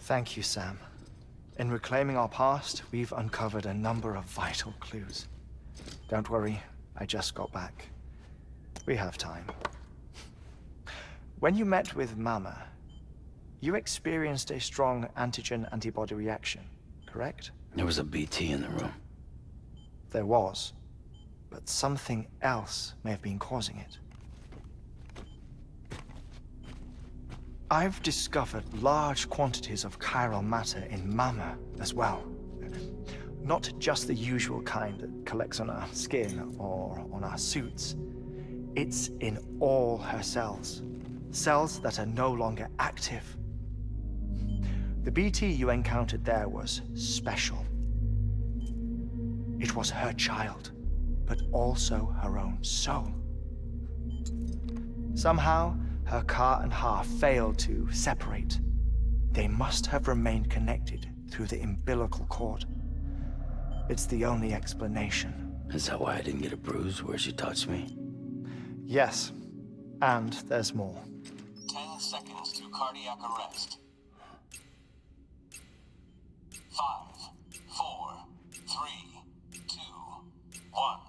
Thank you, Sam. In reclaiming our past, we've uncovered a number of vital clues. Don't worry, I just got back. We have time. When you met with Mama, you experienced a strong antigen-antibody reaction, correct? There was a BT in the room. There was, but something else may have been causing it. I've discovered large quantities of chiral matter in Mama as well. Not just the usual kind that collects on our skin or on our suits. It's in all her cells. Cells that are no longer active. The BT you encountered there was special. It was her child, but also her own soul. Somehow, her car and half failed to separate. They must have remained connected through the umbilical cord. It's the only explanation. Is that why I didn't get a bruise where she touched me? Yes, and there's more. 10 seconds to cardiac arrest. 5, 4, 3, 2, 1.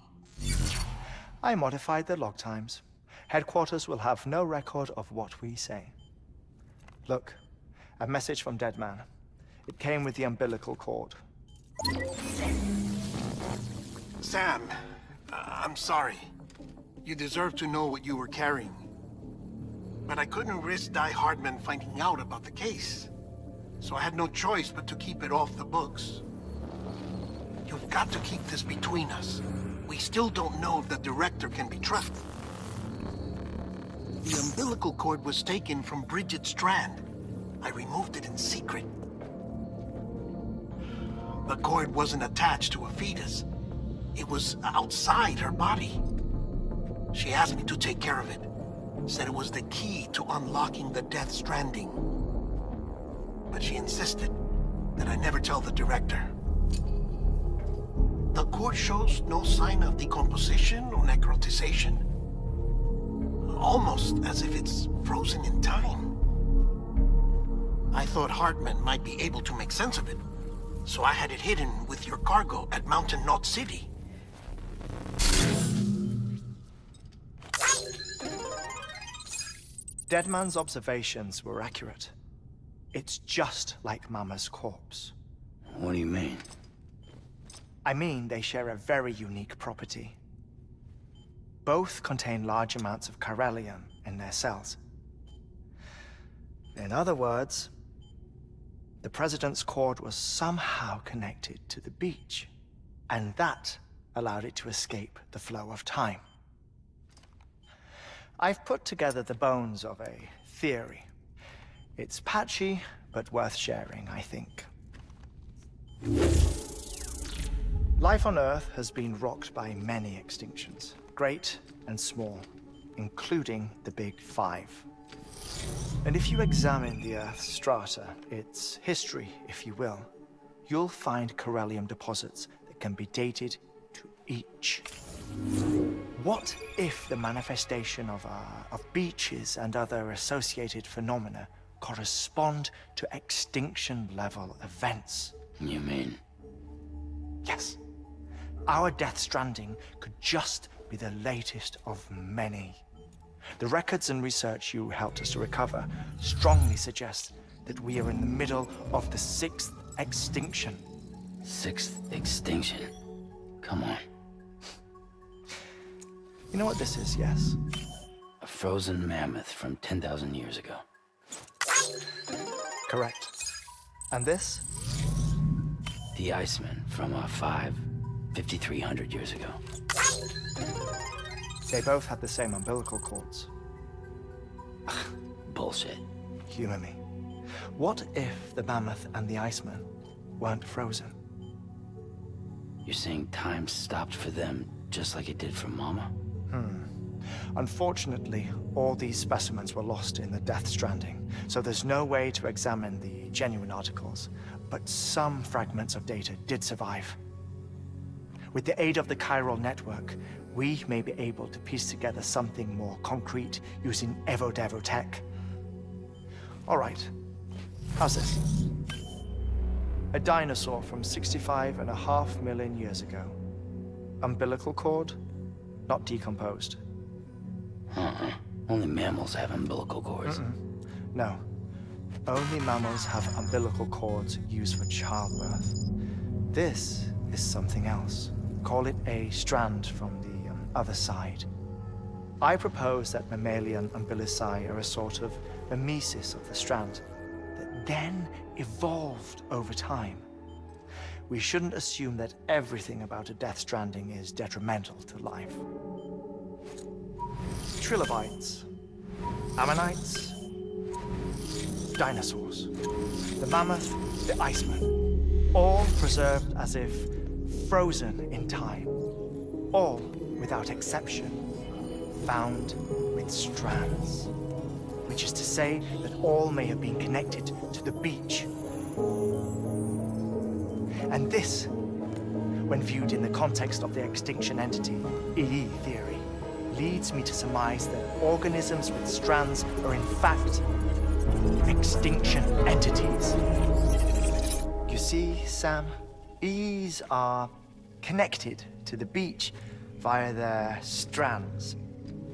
I modified the log times. Headquarters will have no record of what we say. Look, a message from Deadman. It came with the umbilical cord. Sam, I'm sorry. You deserve to know what you were carrying. But I couldn't risk Heartman finding out about the case. So I had no choice but to keep it off the books. You've got to keep this between us. We still don't know if the director can be trusted. The umbilical cord was taken from Bridget Strand. I removed it in secret. The cord wasn't attached to a fetus. It was outside her body. She asked me to take care of it. Said it was the key to unlocking the Death Stranding. But she insisted that I never tell the director. The cord shows no sign of decomposition or necrotization. Almost as if it's frozen in time. I thought Heartman might be able to make sense of it, so I had it hidden with your cargo at Mountain Knot City. Deadman's observations were accurate. It's just like Mama's corpse. What do you mean? I mean, they share a very unique property. Both contain large amounts of chiralium in their cells. In other words, the President's cord was somehow connected to the beach, and that allowed it to escape the flow of time. I've put together the bones of a theory. It's patchy, but worth sharing, I think. Life on Earth has been rocked by many extinctions, great and small, including the Big Five. And if you examine the Earth's strata, its history, if you will, you'll find chiralium deposits that can be dated to each. What if the manifestation of beaches and other associated phenomena correspond to extinction-level events? You mean? Yes. Our Death Stranding could just be the latest of many. The records and research you helped us to recover strongly suggest that we are in the middle of the 6th extinction. 6th extinction? Come on. You know what this is, yes? A frozen mammoth from 10,000 years ago. Correct. And this? The Iceman from 5,300 years ago. They both had the same umbilical cords. Bullshit. Humor me. What if the mammoth and the Iceman weren't frozen? You're saying time stopped for them just like it did for Mama? Unfortunately, all these specimens were lost in the Death Stranding, so there's no way to examine the genuine articles, but some fragments of data did survive. With the aid of the chiral network, we may be able to piece together something more concrete using Evo-Devo tech. All right, how's this? A dinosaur from 65.5 million years ago. Umbilical cord, not decomposed. Only mammals have umbilical cords. No. Only mammals have umbilical cords used for childbirth. This is something else. Call it a strand from the other side. I propose that mammalian umbilici are a sort of mimesis of the strand that then evolved over time. We shouldn't assume that everything about a death stranding is detrimental to life. Trilobites, ammonites, dinosaurs, the mammoth, the iceman, all preserved as if frozen in time, all, without exception, found with strands, which is to say that all may have been connected to the beach. And this, when viewed in the context of the extinction entity, EE theory, leads me to surmise that organisms with strands are in fact extinction entities. You see, Sam, EEs are connected to the beach via their strands.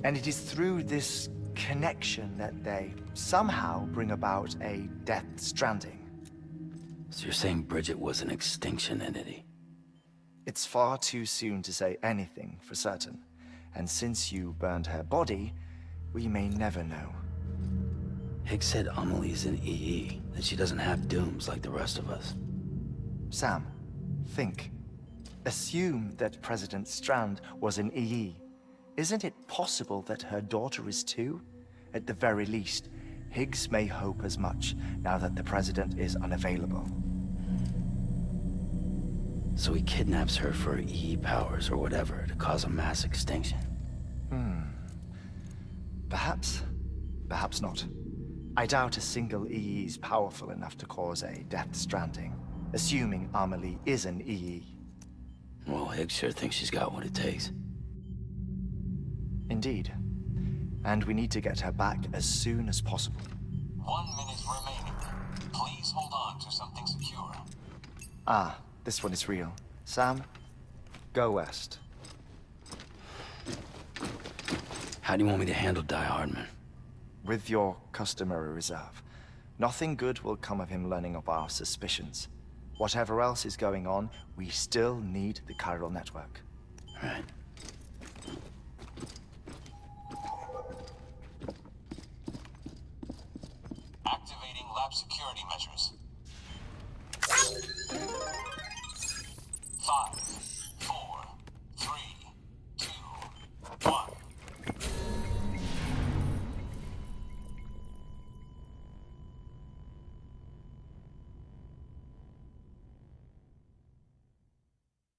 And it is through this connection that they somehow bring about a death stranding. So you're saying Bridget was an extinction entity? It's far too soon to say anything for certain. And since you burned her body, we may never know. Higgs said Amelie's an EE, that she doesn't have dooms like the rest of us. Sam, think. Assume that President Strand was an EE. Isn't it possible that her daughter is too? At the very least, Higgs may hope as much now that the president is unavailable. So he kidnaps her for EE powers or whatever to cause a mass extinction. Perhaps. Perhaps not. I doubt a single EE is powerful enough to cause a death stranding, assuming Amelie is an EE. Well, Higgs sure thinks she's got what it takes. Indeed. And we need to get her back as soon as possible. 1 minute remaining. Please hold on to something secure. Ah, this one is real. Sam, go west. How do you want me to handle Hardman? With your customary reserve. Nothing good will come of him learning of our suspicions. Whatever else is going on, we still need the chiral network. Right. Activating lab security measures. 5, 4, 3, 2, 1.